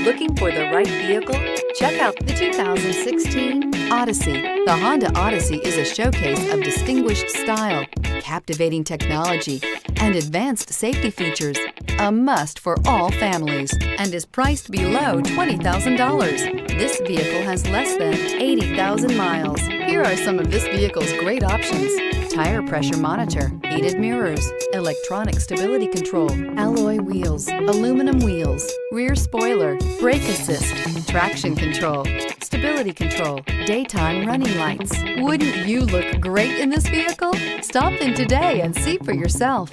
Looking for the right vehicle? Check out the 2016 Odyssey. The Honda Odyssey is a showcase of distinguished style, captivating technology, and advanced safety features. A must for all families, and is priced below $20,000. This vehicle has less than 80,000 miles. Here are some of this vehicle's great options: tire pressure monitor, heated mirrors, electronic stability control, alloy wheels, aluminum wheels, rear spoiler, brake assist, traction control, stability control, daytime running lights. Wouldn't you look great in this vehicle? Stop in today and see for yourself.